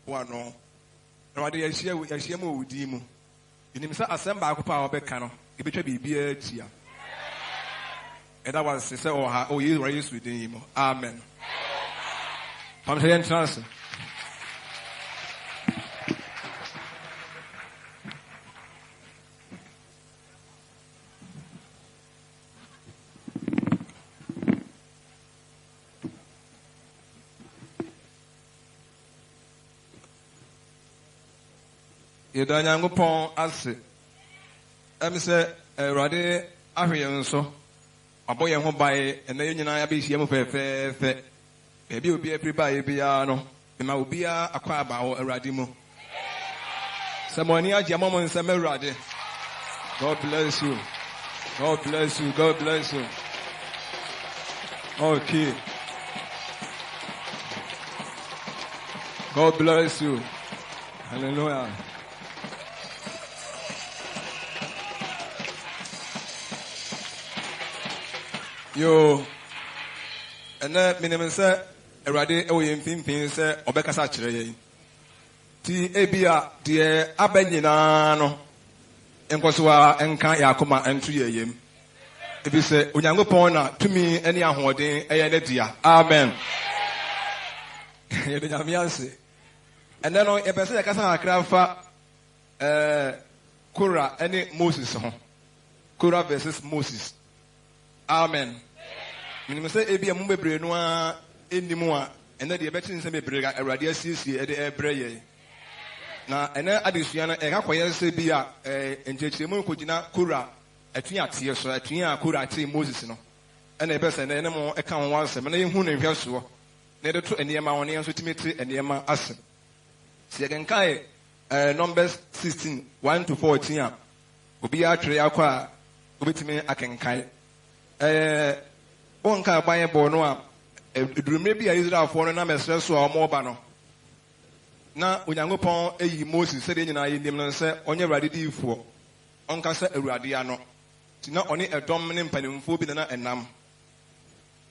no Awurade yɛhyia mu wɔ din mu enim sɛ asɛm baako pa a wɔbɛka no ebetwa biribiara tia ɛda wase sɛ ɔha Yesu din mu amen pam sɛ yɛntena ase Yɛda Nyankopɔn ase ɛm sɛ Awurade ahwɛ yɛn nso abɔ yɛn ho bae ɛna yɛn nyinaa abɛhyia mu fɛfɛɛfɛ baabi obi afiri baeɛ biara no ɛma obiara akɔ aba wɔ Awurade mu sɛ mo ani agye ama mo nsɛm Awurade God bless you God bless you God bless you okay God bless you hallelujah. Yo, and then minimum sir, a radi away in Pimpin, sir, or Becca Satcher. T. Abia, dear Abenino, and Kosua, and Kayakuma, and 3 a.m. If you say, Unyango Pona, to me, any ahode, a dia. Amen. And then on a person like Casakrafa, Kura, any Moses, Kura versus Moses. Amen. Minimum say ebi amu bebre no a enimu a ene de beti nsem bebre ga awrade asiesie e de ebre ye na ene adesua no e ka koye se bi a enchechiremu kogina Kora atun ate so atun a Kora ate Moses no ene be se ene mo e ka ho wansem na yehu na hwɛso na de to enema won ye so timete enema ase se genkai Numbers 16 1 to 14 a obi a twere akwa a obetimi akenkai onka Bible no a edurumre bi a Israelfo no na mesre so a omo ba no na Onyankopɔn eyi Moses sɛ de nyina yenim no sɛ onye Awurade difo onka sɛ Awurade ano ti na oni edom ne mpanimfo bi na enam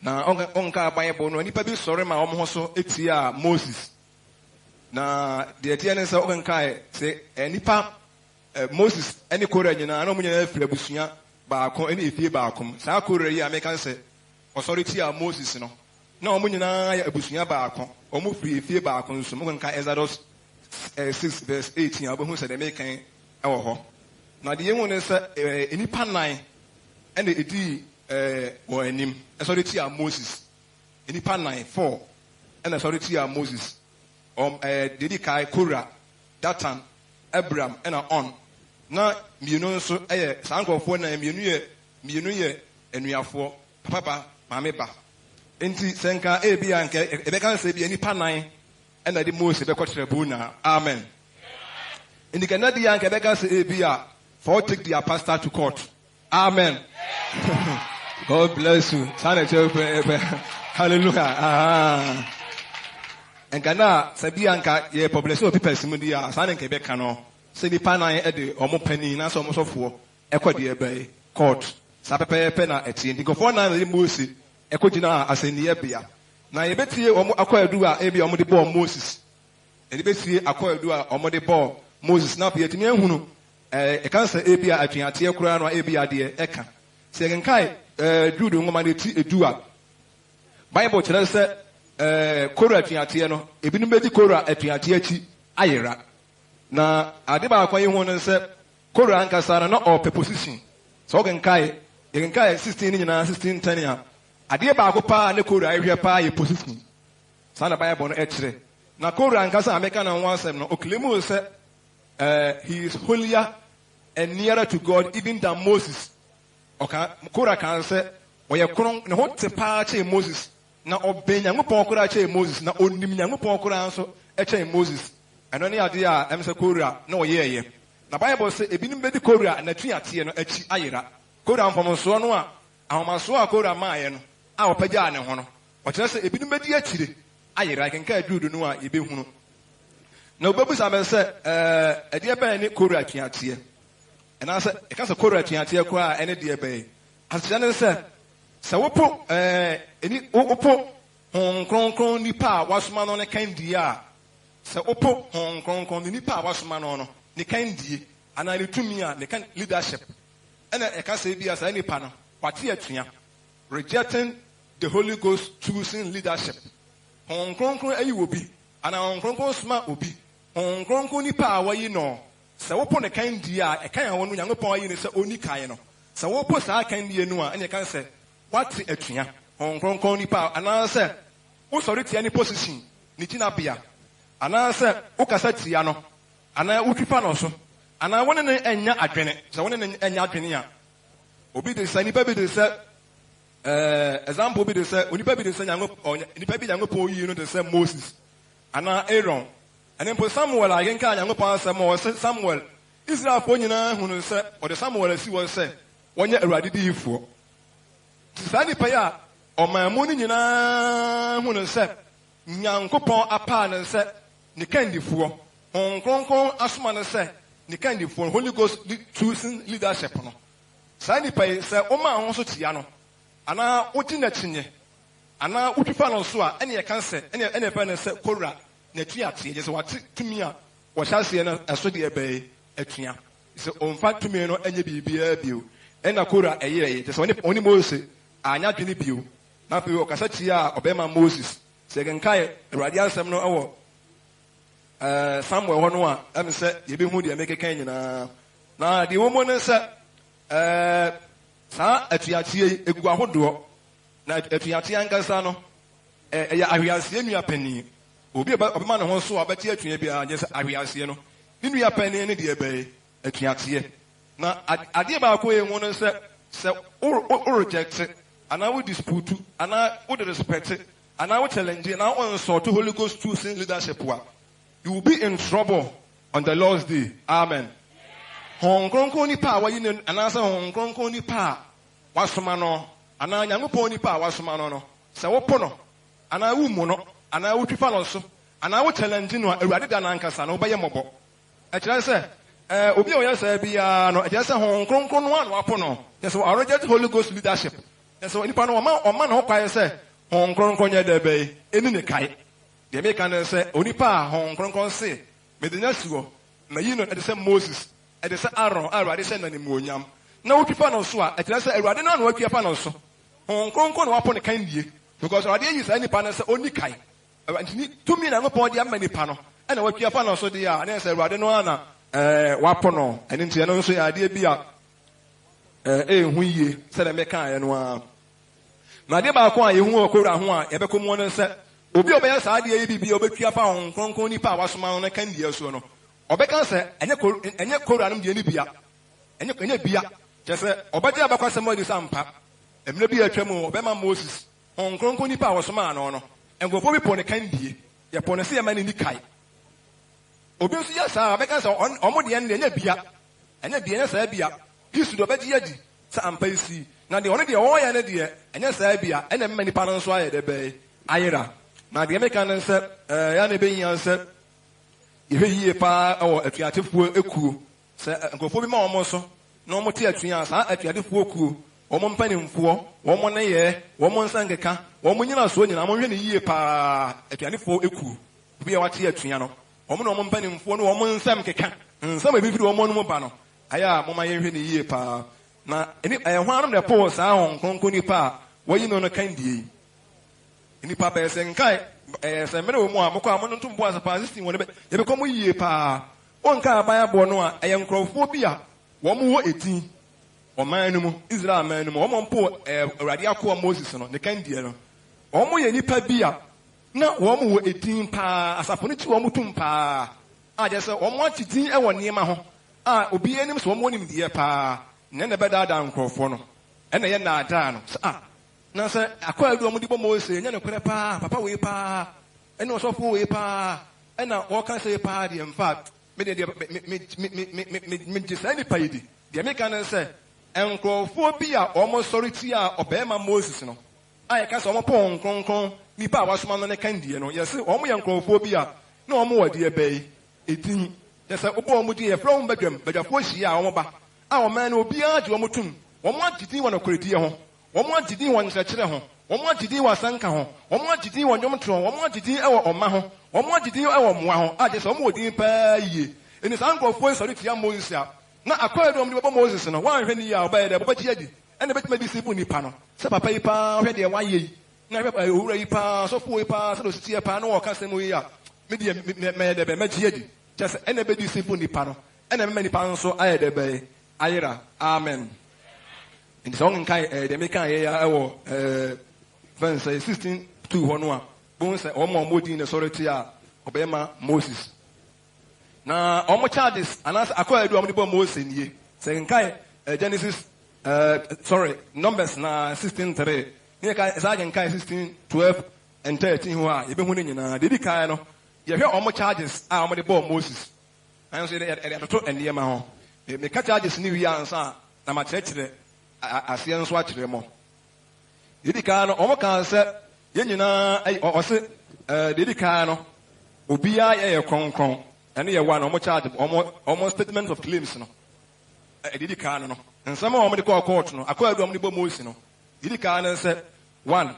na onka Bible no nipa bi sɔre ma omo ho so etia Moses na de etia ne sɛ onka sɛ nipa Moses ene Kora nyina na omo nyina afiri abusua baako ene efie baako saa Kora yi a meka sɛ authority a Moses no na omo nyina ya abusua baako omo firi efie baako nso mo nka Exodus 6 verse 18 abohu sɛ de meka ɛwɔ hɔ na de yɛhu ne sɛ enipa nan ene edi wɔ anim authority a Moses enipa nan 4 ene authority a Moses dedi kai Kora Datan Abraham ena On na mienu nso ɛyɛ sankɔfo na mienu yɛ enuafo papa maame ba enti senka ebi anke ebeka nse bi nipa nan ɛna de Moses bɛkɔkyerɛ bu na amen enti kana di anke ebeka nse ebi a for take their pastor to court amen God bless you sana hallelujah enkana sabi anka ye population of people simu di a sana nke bɛka no se nipa nan de omo pani na so omo sofo ekodi ebe court sa pepe na etie ndikofo na na Moses ekogina aseniye bia na yebetie omo akwadu a ebi omo de bo Moses ebetie akwadu a omo de bo Moses na pe yetimi ehunu e kansa ebi a atweate ekura no ebi ade eka se genkai dudu ngoma de ti edu a Bible kyerɛ sɛ Kora atweate no ebi no bedi Kora atweate achi ayera na ade ba akwa yehu no sɛ Kora ankasa na ɔpɛ position so genkai 16 ni nyina 16 10 a ade ba akwa ne Kora ahwɛ pa ye position sana Bible no ɛkyerɛ na Kora ankasa ameka na ho asɛm no oklemu sɛ he is holier and nearer to God even than Moses okay Kora kan sɛ ɔyɛ kron ne ho te pa kyɛ Moses na ɔbɛn Nyankopɔn Kora kyɛ Moses na onim Nyankopɔn Kora nso ɛkyɛ Moses ɛno ne ade a ɛm sɛ Kora na ɔyɛɛyɛ na Bible sɛ ebinim bedi Kora na tuateɛ no akyi ayera Kora mfomsoɔ no a ahomasoɔ a Kora maayɛ no a ɔpagyaa ne ho no ɔkyerɛ sɛ ebinim bedi akyire ayera kenka adudu no a yɛbɛhunu na obebusa me sɛ ɛdeɛ bɛn ne Kora tuateɛ ɛnaasɛ ɛka sɛ Kora tuateɛ koraa ɛne deɛ bɛn aseɛ ne sɛ wopo wopo kronkron nipa a wasoma no ne kan di a sɛ opo hon kronkron ne nipa a wasoma no no ne kan die ana ne tumi a ne kan leadership ɛna ɛka sɛ bi a saa nipa no wate atua rejecting the Holy Ghost choosing leadership hon kronkron ayi obi ana hon kronkron soma obi hon kronkron nipa a wayi no sɛ wopo ne kan die a ɛkan a wɔn Nyankopɔn ayi ne sɛ oni kan no sɛ wopo saa kan die no a ɛna kan sɛ wate atua hon kronkron nipa ana sɛ wosɔre tia ne position ne gyina bia ana sɛ wokasa tia no ana wotwifa no so ana wɔne ne anya adwene sɛ wɔne ne anya adwene a obi de sɛ nipa bi de sɛ example bi de sɛ onipa bi de sɛ nipa bi Nyankopɔn yi no de sɛ Moses ana Aaron ɛne mpo Samuel a yɛnka Nyankopɔn asɛm a wɔsɛ Samuel Israelfoɔ nyinaa hunu sɛ ɔde Samuel asi wɔn sɛ wɔnyɛ Awurade diyifoɔ saa nipa yi a ɔman mu no nyinaa hunu sɛ Nyankopɔn apaa ne sɛ ne kandifoɔ Hon Kronkron asoma ne sɛ ne kandifoɔ Holy Ghost choosing leadership no saa nipa yi sɛ ɔma ho so tia no anaa wogye n'akyinye anaa wotwifa no so a ɛne yɛka sɛ ɛne ɛfɛ no sɛ Kora n'atua ateɛ gye sɛ wate tumi a wɔhyɛ aseɛ no ɛso deɛ ɛbɛyɛ atua sɛ ɔmfa tumi no ɛnyɛ biribiara bio ɛna Kora ɛyɛɛyɛ gye sɛ ɔne Mose anya dwene bio na afei ɔkasa tia a ɔbɛma Moses sɛ yɛkenkae Awurade asɛm no ɛwɔ Samuel hɔ no a ɛme sɛ yɛbɛhu deɛ mekeka nyinaa na deɛ wɔ mu ne sɛ saa atuateɛ yi egu ahodoɔ na atuateɛ ankasa no ɛyɛ ahweaseɛ nua panyin obi ɔbɛma ne ho so a ɔbɛte atua biara gye sɛ ahweaseɛ no ne nua panyin ne deɛ ɛbɛyɛ atuateɛ na adeɛ baako yɛ mu no sɛ wo reject anaa wo dispute anaa wo respect anaa wo challenge anaa wo insult Holy Ghost choosing leadership wa you will be in trouble on the Lord's day. Amen. Hon Kronkron nipa a wayi ne anaa sɛ hon Kronkron nipa a wasoma no anaa Nyankopɔn nipa a wasoma no sɛ wopo no anaa wumu no anaa wotwifa no so anaa wo challenge no a Awurade da nankasa no wobɛyɛ mmɔbɔ ɛkyerɛ sɛ obi a ɔyɛ sɛ biara no ɛkyerɛ sɛ hon Kronkron no a na wapo no yɛ sɛ ɔreject Holy Ghost leadership yɛ sɛ nipa no ɔma ne ho kwae sɛ Hon Kronkron yɛ dɛ bɛyɛ ɛni ne kae deɛ meka ne sɛ onipa a Hon Kronkron se mede nya si hɔ na yi no ɛde sɛ Moses ɛde sɛ Aaron a Awurade hyɛ na nimonyam na wotwifa no so a ɛkyerɛ sɛ Awurade no a na watwifa no so Hon Kronkron na wapo ne kan die because Awurade ayi saa nipa no sɛ ɔni kae nti tumi na Nyankopɔn de ama nipa no ɛna watwifa no so deɛ a ne sɛ Awurade no a na wapo no ɛne nti ɛno nso yɛ adeɛ bi a ɛhu yie sɛdeɛ mekaeɛ no a na adeɛ baako a yɛhu wɔ Kora ho a yɛbɛkɔ mu no sɛ obi a ɔbɛyɛ saa adeɛ yi bibi a ɔbɛtwa fa Hon Kronkron nipa a wasoma no kan die so no ɔbɛka sɛ ɛnyɛ Kora no deɛ ne bia ɛnyɛ bia kyɛ sɛ ɔbɛgye abakɔ asɛm ɔde sɛ mpa mmerɛ bi atwa mu ɔbɛma Moses Hon Kronkron nipa a wasoma ano no nkurɔfoɔ bi pɔ ne kan die yɛpɔ ne sɛ yɛma ne ni kae obi nso yɛ saa ɔbɛka sɛ ɔmo deɛ no deɛ ɛnyɛ bia ɛnyɛ saa bia hisu deɛ ɔbɛgye adi sɛ ampa esi na deɛ ɔno deɛ ɔyɛ no deɛ ɛnyɛ saa bia ɛna mma nipa no nso ayɛ dɛ bɛyɛ ayera na deɛ meka no sɛ yɛ na ɛbɛyia sɛ yɛhwɛ yie paa ɛwɔ atuatefoɔ ekuo sɛ nkurɔfoɔ bi ma wɔn so na wɔn te atua saa atuatefoɔ kuo wɔn mpanimfoɔ wɔn ne yɛ wɔn nsa nkeka wɔn nyina soɔ nyinaa wɔn hwɛ ne yie paa atuatefoɔ ekuo bi a wɔte atua no wɔn na wɔn mpanimfoɔ no wɔn nsam nkeka nsam a ebi firi wɔn no mu ba no ayɛ a wɔn ayɛ hwɛ ne yie paa na ɛho anom na ɛpɔ saa Hon Kronkron nipa a wɔyi no kan die nipa bɛyɛ sɛ nkae sɛ mmerɛ wɔ mu a mokɔ a mo no nto mboa sapa system wɔ ne yɛbɛkɔ mo yie paa ɔnka aban aboɔ no a ɛyɛ nkurɔfoɔ bi a wɔn wɔ etin ɔman no mu Israel man no mu wɔn mpo Awurade akoa Moses no ne kan die no wɔn yɛ nipa bi a na wɔn wɔ etin paa asafo no ti wɔn tum paa a kyerɛ sɛ wɔn akyi din wɔ nneɛma ho a obi anim sɛ wɔn wɔ nimdeɛ paa ne na bɛdaadaa nkurɔfoɔ no ɛna yɛ naadaa no sɛ na sɛ akɔ adu ɔmo de bɔ Mose nyɛ ne korɛ paa papa wei paa ɛna ɔsɔfo wei paa ɛna wɔka sɛ paa deɛ mfa me deɛ me gye saa nipa yi di deɛ meka ne sɛ nkurɔfoɔ bi a ɔmo sɔre ti a ɔbɛrima Moses no a yɛka sɛ ɔmo pɔ Hon Kronkron nipa a wasoma no ne kan die no yɛsɛ ɔmo yɛ nkurɔfoɔ bi a na ɔmo wɔ deɛ bɛyi edin yɛsɛ ɔbɔ ɔmo di yɛfrɛ ɔmo badwafoɔ hyia a ɔmo ba a ɔman no obiara gye ɔmo tum wɔn agye din wɔ nokoredie ho wɔn agye din wɔ nkyerɛkyerɛ ho wɔn agye din wɔ asanka ho wɔn agye din wɔ nnwomtoɔ wɔn agye din wɔ ɔma ho Omo agidin e wo moa ho age so omo odin pa yie eni san nkrofo sori tia Moses a na akwado omo de bo Moses no wan hwe ni ya oba de bo chi adi ene betima disciple ni pa no se papa yi pa hwe de wa ye na hwe owura yi pa so fo yi pa se do sitie pa no wo ka semu yi a me de me de be ma chi adi just ene be disciple ni pa no ene me ni pa nso aye de be ayira amen in song kai de me kan ye ya wo verse 16 to ho a bon se omo modin ne sorry a obema Moses na omo charges anas akwa edu omo de bo Moses nie se nkai Genesis Numbers na 16:3 ne kai saje nkai 16:12 and 13 ho a ye be hu ne nyina de di kai no ye hwe omo charges a omo de bo Moses an so de to ende ma ho me ka charges ni wi ansa na ma kyerɛkyerɛ ase nso a kyerɛ mo de di kai no omo kan se ye nyina ɔse de di kai no obia ye kronkron ene ye wa no omo charge omo statement of claims no de di kai no nsɛm a omo de call court no akwa adu omo de bo Moses no de di kai no se 1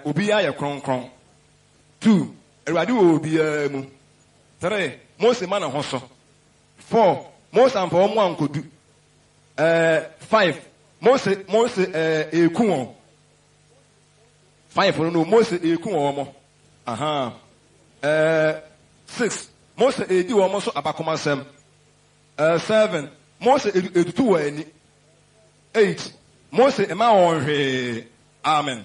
obia ye kronkron 2 Awurade wo obia mu 3 Moses ma na ho so 4 Moses ampa omo ankodu 5 Moses eku won 5 no Moses eku won mo 6 Moses edi won mo so abakoma sem 7 Moses edutu wa ani 8 Moses ema won hwe amen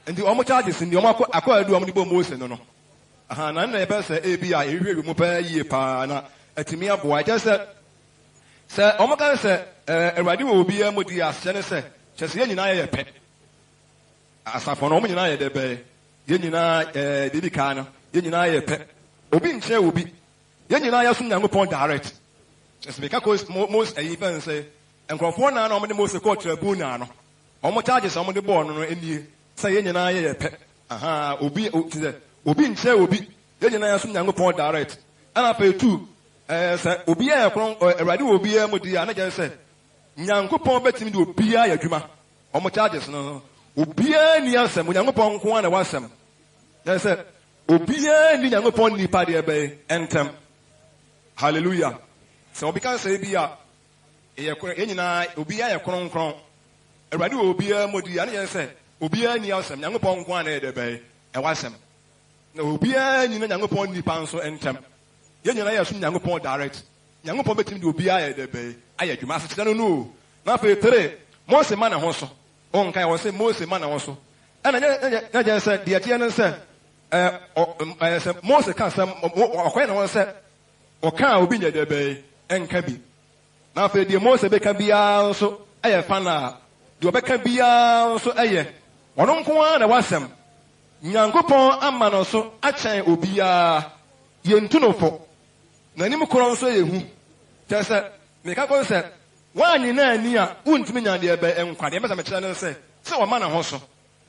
ndi omo charges ndi omo akwa adu omo di bo Moses no na na ebe se ebi a ehwe mu pa yie pa na atimi aboa je se omo kan se Awurade wo obi a modi asye ne se kyese ye nyina ye pe asafo no omo nyina ye de be ye nyina dedi ka no ye nyina ye pe obi nche obi ye nyina ya sum Nyankopɔn direct kyese be ka ko most ayi fen se enkrofo na omo de Moses ko tribunal no omo charges omo de bo no enie se ye nyina ye pe obi nche obi ye nyina ya sum Nyankopɔn direct ana pe 2 se obi ya kron Awurade obi ya modi ana je se Nyankopɔn betimi de obi ya adwuma omo charges no obi ya ni asem Nyankopɔn nko ana wasem je se obi ya ni Nyankopɔn ni pa de be entem hallelujah se obi kan se bi a ye nyina obi ya kron Awurade obi ya modi ana je se obi ya ni asem Nyankopɔn nko ana de be wasem na obi ya ni Nyankopɔn ni pa nso entem ye nyina ya sum Nyankopɔn direct Nyankopɔn betimi de obi ya de be aya dwuma asete no na fe 3 Moses ma na ho so on kai wo se Moses ma na ho so ana nya je se de atie no se se Moses ka se okwai na ho se o ka obi nya de be enka bi na fe de Moses be ka bia so aya fa na de obeka bia so aya ono nko na wasem Nyankopɔn ama no so akyɛn obi ya yentunofo na nim koro nso yehu tese me ka ko se wanyi na ani a untimi nya de be enkwade me me kyerɛ no se o ma na ho so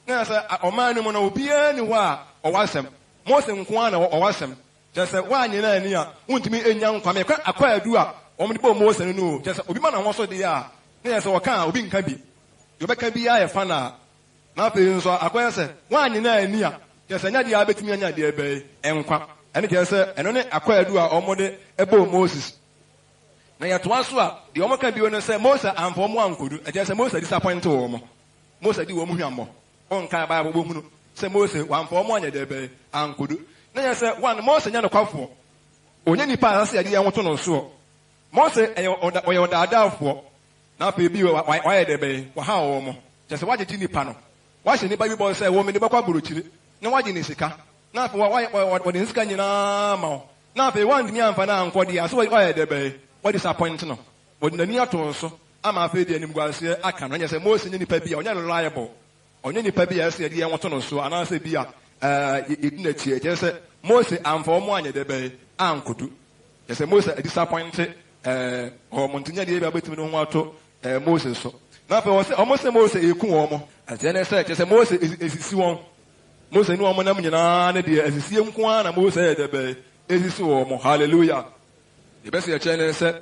na se o ma ni mo na obi ani ho a o wasem Moses nko na o wasem tese wanyi na ani a untimi enya nkwa me akwa adu a o mo de bo Moses no tese obi ma na ho so de a na se o ka obi nka bi yo be ka bi ya fa na pe nso akwa se wanyi na ani a tese nya de a betimi anya de be enkwa ene tese eno ne akwa adu a o mo de ebo Moses na ya toa so a de omo ka bi no se Moses amfo mo ankodu eje se Moses disappoint wo mo Moses di wo mo hwammo on ka ba bo hunu se Moses wamfo mo anya de be ankodu na ya se one Moses nya no kwafo onye nipa ase ya de enwoto no so Moses oye odadaafo na pa bi wa ya de be wa ha wo mo je se waje ti nipa no wa hye nipa bi bo se wo me de bakwa borochiri na waje ni sika na pa wa de sika nyina ma na pa wan di amfa na ankodi aso wa ya de be what disappoint no wodi nani ato so ama afa di anim gwase aka no nya se Moses nye nipa bi onya reliable onye nipa bi ase di enwoto no so ana se bi a edina tie je se Moses amfa omo anya de be ankodu je se Moses disappoint o montinya de bi abetimi no ho ato Moses so na fa wo se omo se Moses eku wo mo ate ne se je se Moses esisi won Moses ni omo nam nyina ne de esisi enko na Moses de be esisi wo mo hallelujah the best ya chene se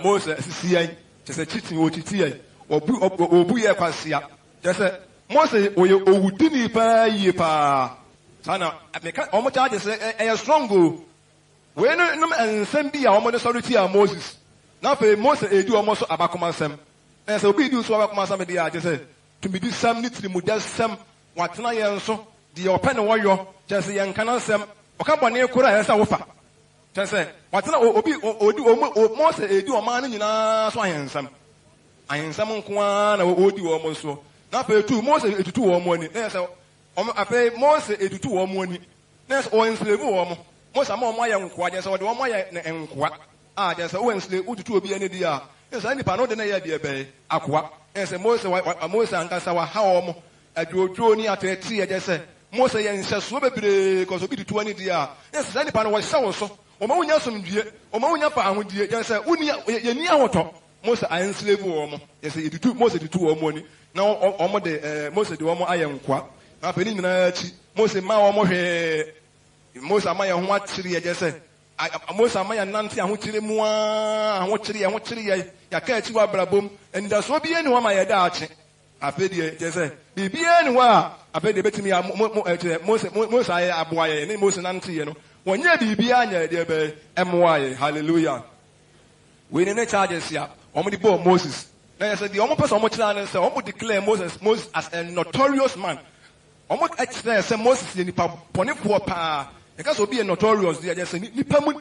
Moses sisi yan se chiti wo chiti yan obu ye kwasia se Moses oye owudini pa yie pa Sana meka omo charge say strong go. We no nsem bi a omo de sorry ti a Moses. Na fe Moses edu omo so abakoma nsem. Na say obi du so abakoma nsem de a je say to be this sam nitri mu just sam watena ye nso de open wo yo je say ye nka na nsem oka bone kura ye say wo fa. Je say watena obi odi omo Moses edu omo an nyina so ahensam. Ahensam nko a na odi omo so. Na fe tu Moses etutu omo ni. Na say ape Moses edutu wo mo ani na o enslave wo mo Moses ama o mo aye nkoa je se wo de wo mo aye nkoa a je se o enslave ututu obi ani di a se nipa no de na ye de be akoa se Moses ankasa wa ha wo mo adwodwo ni ateti je se Moses ye nseso bebre ko so bi tutu ani di a se nipa no wo hye wo so o ma wonya somdue o ma wonya pa ahodie je se uni ye ni ahoto Moses a enslave wo mo je se edutu Moses edutu wo mo ani na o mo de Moses de wo mo aye nkoa na peni nyina chi Moses ma wo mo hwe Moses ama ya ho akyire ye je se Moses ama ya nante a ho kyire mu a ho kyire ye ya ka achi wa brabom nda so bi eni wo ma ye da ache apedi je se bibi eni wa apedi betimi ya Moses aye aboa ye ne Moses nante ye no wonye bibi anya de be emwa ye hallelujah we ne charges ya omo di bo Moses na ye se the omo person omo kyira ne se omo declare Moses as a notorious man. Omo explain say Moses ye nipa bonipo pa e ka so be notorious dey just say nipa mu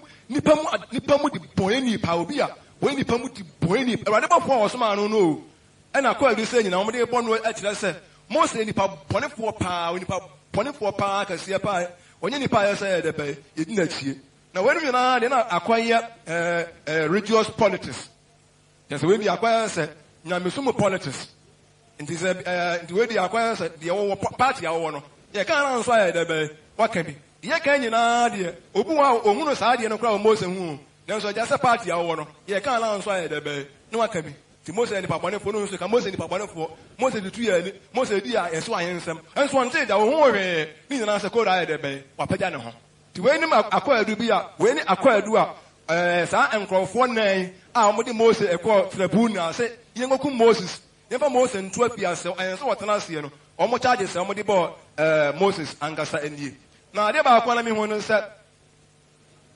di boni pa obi a we nipa mu di boni Awurade ba fo so ma no no e na kwa adu say nyina omo dey bonu e kire say Moses ye nipa bonipo pa we nipa bonipo pa ka sie pa onye nipa ye say de pe ye di na chie na we no na de na akwaya religious politics just we be akwaya say nyamesumu politics. Nti se nti we di akwa se de wo party awo no ye kan na nso aye de be waka bi ye kan nyina de obu wa ohunu saa de no kra Moses hu na nso ja se party awo no ye kan na nso aye de be no waka bi ti Moses ni papa ne fo no nso ka Moses ni papa ne fo Moses di tu ye ni Moses di a eso ahensem enso nte da wo hu hwe ni nyina se ko da aye de be wapaja ne ho ti we ni akwa adu bi a we ni akwa adu a saa enkrofo nan a omo di Moses ekọ tribunal se ye ngoku Moses never Moses ntu afiase ayenso wotena ase no omo charge se omo de bo Moses angasa enie na ade ba akwa na mi hu no se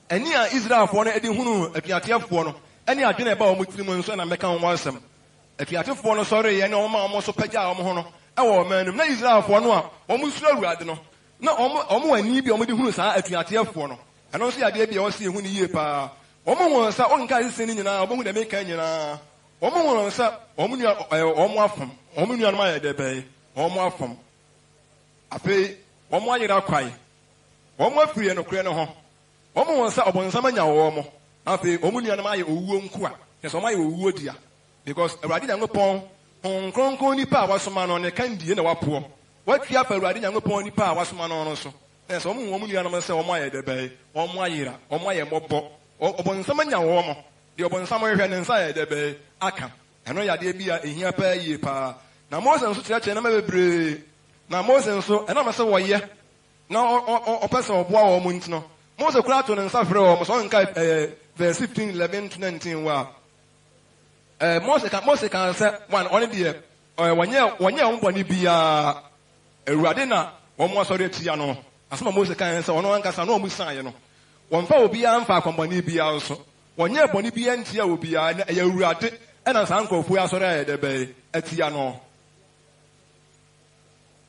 eni a Israel fo no edi hunu afiatefo no eni adwene ba omo tirimu nso na meka ho asem afiatefo no sori ye na omo so pagya omo ho no e wo manum na Israel fo no a omo suru Awurade no na omo ani bi omo de hunu saa afiatefo no eno so ade bi o se hu ni yie pa omo hu sa onka ise ni nyina omo hu de meka nyina omo won sa omo afam omo nua no ma de be omo afam ape omo ayira kwai omo afiri no kure no ho omo won sa obonsam anya wo omo ape omo nua no ma ye owuo nko a yes omo ye owuo dia because Awurade Nyankopon kronkron nipa a wasoma no ne kan die na wapo watwa pa Awurade Nyankopon nipa a wasoma no no so yes omo nua no ma se omo aye de be omo ayira omo aye mobo obonsam anya wo omo de obonsam hwe ne nsa ye de be aka eno ya de bia ehia pa yie pa na Moses nso kire na mabebre na Moses nso ena ma se wo ye na o pese oboa wo mu ntino Moses kura to ne nsa frɛ wo so nka verse 15 11 to 19 wa Moses kan se one on the wonye omboni bia Awurade na wo mo asɔre tia no asoma Moses kan se ono anka sa no mu san ye no won fa obi amfa akomboni bia nso wonye boni bia ntia obi a na ya Awurade ena san nkɔfu asɔre aye de be atia no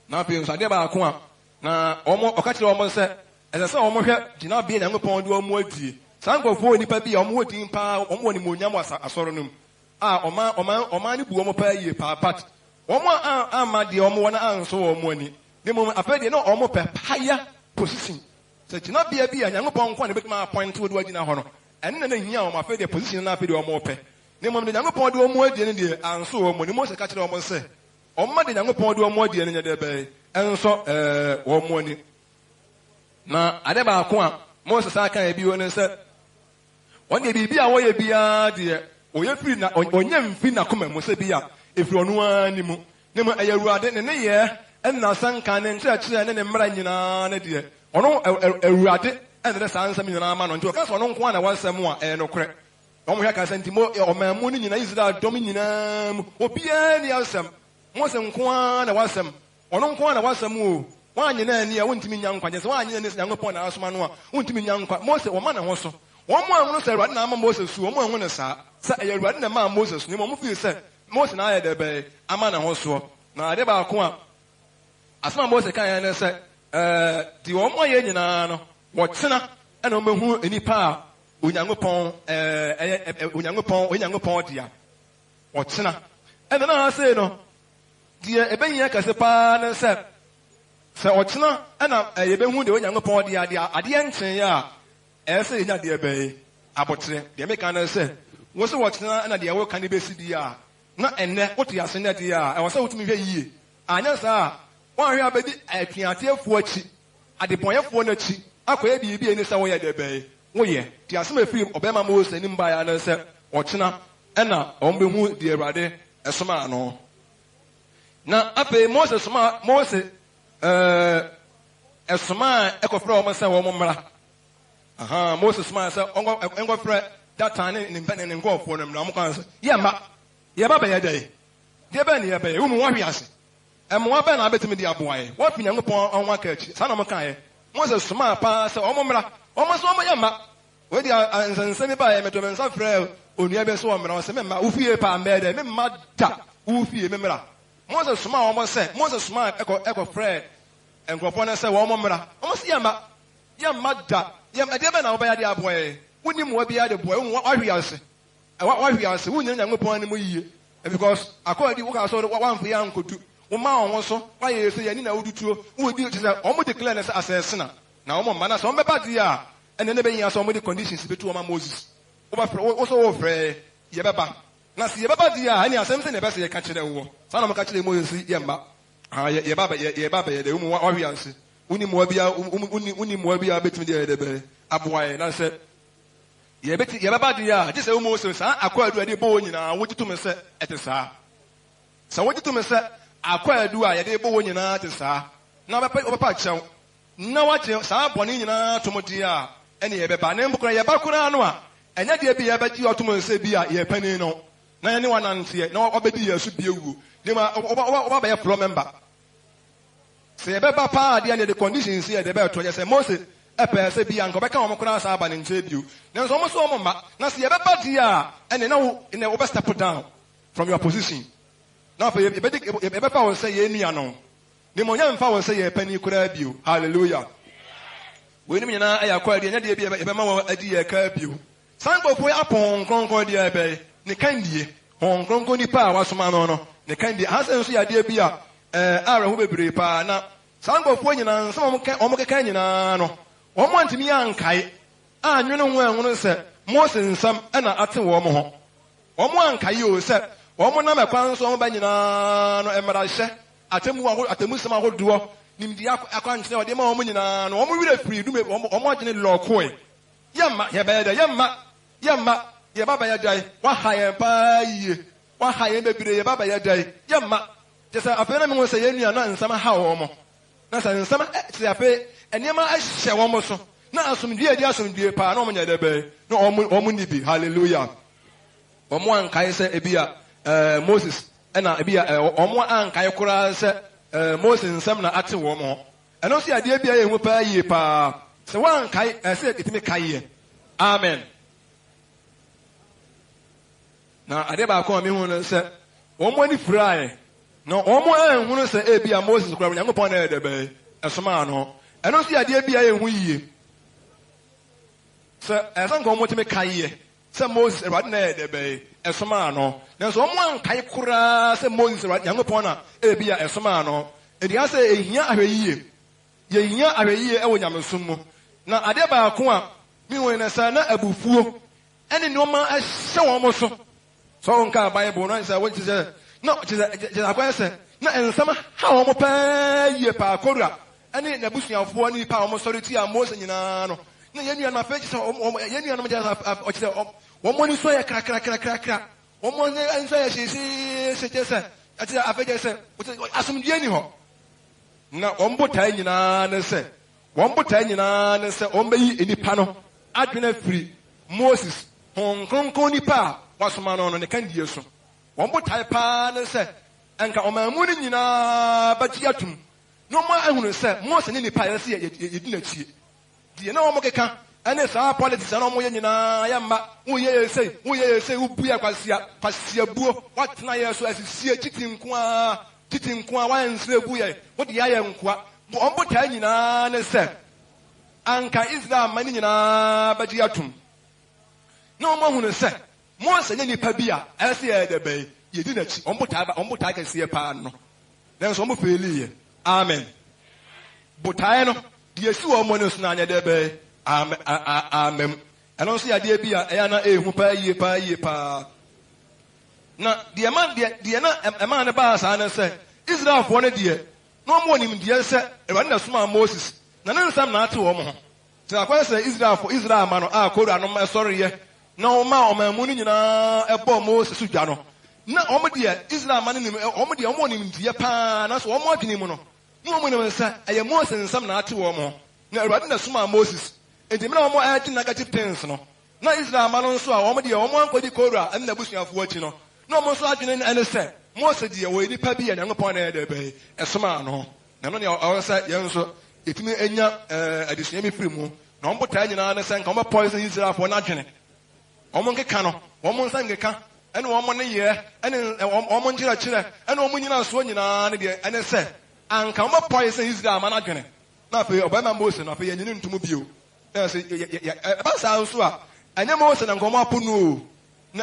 na bi nso ade ba ko a na omo okakire omo se ese se omo hwɛ gina bia Nyankopɔn de omo adie san nkɔfu onipa bia omo odin pa omo woni monyam asɔre no a oma ni bu omo pa yie pa pat omo ama de omo wona anso omo ani ne mom afade no omo pa higher position se gina bia Nyankopɔn ko na betima appoint wo do agina hɔ no ɛne na hia omo afade position na afade omo pɛ ne mom de Nyankopɔn de omo adie ne de anso omo ni Moses ka kire omo se omo de Nyankopɔn de omo adie ne nya de bɛ enso omo ani na ade ba ko a Moses aka e bi woni se wonde bibia wo ye bia de oye firi na onye mfi na koma mu se bia efiri onu ani mu ne mu Awurade ne ye enna sanka ne nkyerɛkyerɛ ne mmara nyinaa ne de ono Awurade ene de sansam nyinaa ma no nti o ka so no nko na wansam a no korɛ omo hwɛ ka sentimo omamu ne nyinaa Israel dom nyinaa mu obia ni asam Moses nko na wasam ono nko na wasam o One in any, I won't mean young quantity, one in this young upon our Asmanoa, won't mean young Moses, or man and also. One more say right now, Moses, one more say, you're running a man Moses, no more feel said, most and I the a man and also. Now I never come. As my Moses can say, the one more yen, what's and who any power, Unyangopon, dear. What's and then I say, no, dear Ebenya Casepan and said, so what's and a Ebenu, the Unyangopon, dear, at the end, ya. Say that dear bay, Abotre, the American said, was what's not and the work can be CDR. Not and what you are saying that year. I was out to me ye. I know, sir. One here, baby, I can't tell for it. At the point of one, I could be in this way at the bay. Oh, yeah, the Asma film of Bema Mose and him by another said, what's not, and now, on the moon, dear Rade, a smart. Now, I pay Moses, a smart echo from myself, woman. Moses smile said, I'm going to that time in pen and go for them. No more. Yeah, Baba, ya day. Dear Benny, whom what we ask. And more Ben, I bet me the boy. What we young upon on one catch, son of Mackay. Moses smile pass, almost one yamma. Where the and send me by a metal and some frail, only ever saw me on some Ufi Pam bed, and mad tap, Ufi, remember. Moses smile almost said, Moses smile, echo Fred, and go upon us a woman. Almost yamma, mad tap. Yeah, I never know by the boy. Wouldn't you be the boy? What we are saying? What we are saying? Wouldn't you point him? Because according to what I saw, what one for young could do. Uma also, why you say, I know do would be almost declared as a sinner. Now, man, some bad year, and then they have so many conditions between Moses. Also, Frey, Yababa. Now, see, Yababa, dear, I have something about the catch the war. Son of catching Moses, Yamba. Yababa, the woman, what we are saying. Uni mwabia between the other abway and I said Yababa, just almost acquired ready bone what you to me say at the sa. So what you to me say acquired do I a day bone in at the sa. Now I pay over patch out. Now what you sa bonina to Motia and Yababa name Bakura and yet be a bet you to me say be a penny no. Now anyone answer no obedi should be you. They were over a floor member. Say Papa, the conditions here, the better to say Moses, a person be uncle, back on class urban in debut. There's almost so much, now see a better and you know, in the overstep put down from your position. Now, if a better will say, any unknown. The Moyan Power say a penny could have you. Hallelujah. When you and I acquired the idea of a dear curb you. Some of way upon Concordia Bay, the candy, on Conconi Power was man, the candy has a idea beer. Ara who be pa na sango fonyina some omo kanyina no omo antimi ankai anwene ho ehunu se Moses nsam na ate wo mo ho omo ankai o se omo na mekwan so omo banyina no emara hye atemu sem ahodo nimdi akwankyene ode ma omo nyina no omo wira free dume omo agene lokoi yamma yebeda yamma ye baba ya dai wa haye pa ye wa haye bebire ye baba ya dai yamma. Just a friend of mine say, "You are not in some how na say some say and you ma ahye wo mo so na asomdue adi asomdue pa na omunya debe na omu ni bi hallelujah omu ankai se ebia Moses na ebia omu ankai kura se Moses nsam na ate wo mo eno se ade ebia ye hu pa yie pa se wan kai se etimi kai amen na ade ba ko mi hu no se omu ani fry no omo ehunu se ebia Moses kura Nyankopon na edebe esoma no eno si ade ebia ehu yie se esan ko motime kaiye se Moses erade na edebe esoma no nanso omo ankai kura se Moses erade Nyankopon na ebia esoma no edi ase ehia ahweyie ye hia ahweyie ewo nyamesum mu na ade ba ko a mi won na sa na abufuo ene no ma ahye wo mo so nka Bible no say what is no, just a question. No, and some how mo pay ye pa kodura. Ani na busuafo ani pa mo sorry a Moses nyina no. Na yenu na fe so yenu na just o chise wo mo ni so ya kra. Wo mo ni so ya se jese. Ati afa jese. Asumdie ni ho. Na ombotai nyina ne se. Ombotai nyina ne se ombeyi enipa no. Adwena free Moses. Hon kronkron nipa wasoma no ne kan die so. Wombo taipa ne se enka omamuni nyina bati atum no more I will say, most any piracy, you didn't see. Do you know what can? And it's our politics and all I am, we say, we are Passia Boo, what Naya so as you see a chicken qua, and slave, what the I am qua, Bombotania, and say, Anka is the manina, but yatum. No more will say, more than any pabia, as the bay, you didn't see, Ombotaka can see a pan. There's some failure. Amen. Botano, the Yeshua Monus Nanya debe. Amen. And also, idea be a who pay ye pa. Now, the man about Anna said, Israel for a dear. No more him, dear, sir, and small Moses. None of them not to woman. So I say Israel for Israel, man, code, I'm not sorry. No, ma, my money, a poor Moses Sujano. No, dear, Israel man, him, dear pan, that's one more than no one say, I am more than some not to woman. Now, rather than small Moses. And the no more acting negative things, no. No Israel man, so I want the one for the Cora and the bush of watching, no more sergeant and say, most of the way the papi and upon the bay, a smart no. And on your side, young so, it may end at the semi primo, no more time and understand, come up poison Israel for nothing. Omonke cano, woman sang a can, and 1 month a year, and one chiller, and 1 million swinging on the and say, and come up poison Israel managing. Not for your Obama motion of a union to move you. About South, and then Moses and Goma Punu.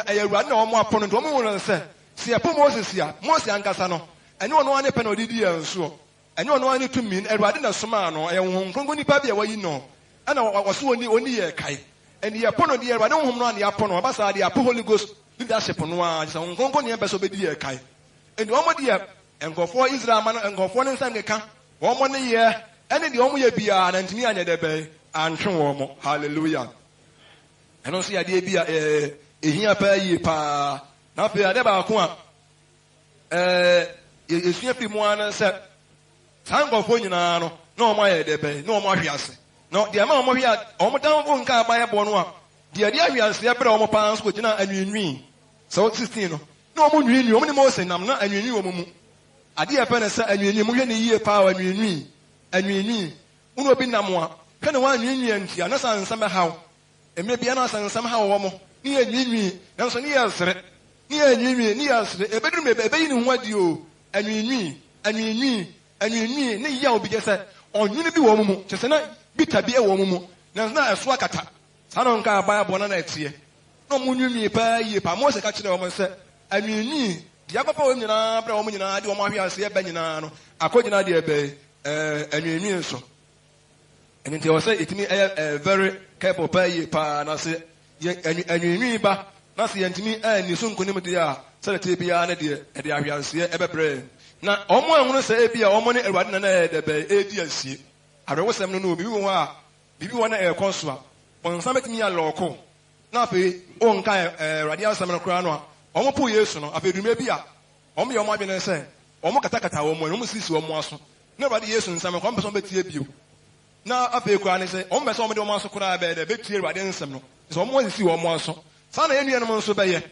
I run no more opponent, woman and say, see a poor Moses here, Moses and Cassano, and you know any penalty and so. And you know any to mean, and rather than Somano, I won't go any papi away, you know. And I was only a kai. And the opponent here, I don't run the opponent, but I the Holy Ghost, leadership on one, so I'm going to be obedient a kai. And one more year, and go for Israel and go for one time, 1 month a year, and in the only be and me and the bay, and show hallelujah. I don't see idea be a here pay pa. Now pay a deba you see one said, Tango Fonino, no more debe, no more fiancé. No, the amount of here, almost down one car by a bonwa. The idea we are separate almost pounds with and you so 16. No more you only more saying I'm not and you knew. Idea pen and you knew any year power and you knew. Uno bin Namwa, can one union, and not somehow. And maybe another somehow, near you, and so near a bedroom, a baby in what you, and you ni yao bi jese onwini bi wo mu chese na bita bi e wo mu na na aso akata sanon ka ba bona na etie no munwimi pa yi pa mo se ka kire wo mo se anwini dia papa wo nyina bra wo mu nyina de wo mo ahwe ase e ba nyina no akogina de e be anwini nso and they say it me very careful pa yi pa na se anwini ba na se yantimi ani so nkonim de a se te bia na de e de ahwe ase e be bre na omo ehunu se ebia omo ne Awurade na na de be edi asie arewosem no no bibi wo a bibi wo na e konso a onsa betimi ya loko na afi o nka Awurade asem no kra no a omo po Yesu no afi dume bia omo ye omo adwene se omo katakata wo mo no mo sisi wo mo aso na Awurade Yesu nsam ko mpeso betie bio na afi kra ne se omo beso omo de omo aso kra be de betie Awurade nsam no so omo sisi wo mo aso sa na enu no nso be ye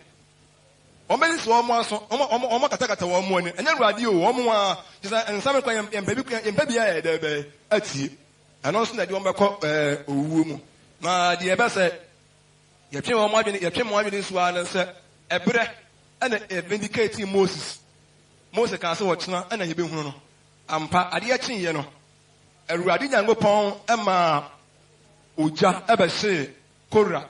omeni so omo aso omo katakata wo mo ni enya Awurade o omo a jisa nsam kwa yempebi ya de be atie ano so na de omo bekọ owuo mu na de ebe se yetwe omo adwene so an se ebre ana vindicate Moses ka se wo kyena ana ye behunu no ampa ade ya kyenye no Awurade Nyankopɔn ema oja ebe se Kora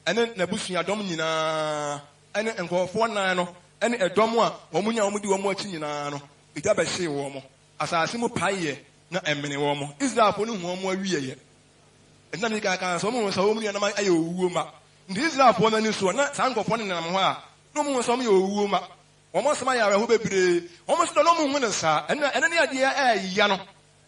ene na busua dom nyina ene nkofo nan no ene edom a omunya omudi wo mo achi nyina no ija be hye wo mo asase mu paye na emene wo mo Israelfo no hu mo awieye ena mi ka so mo so omunya na aye owuo ma ndi Israelfo na ni so na sankofo ne nam ho a no mo so mo ye owuo ma wo mo so ma ya ho bebre wo mo so no mo hu ne sa ene ne ade ya no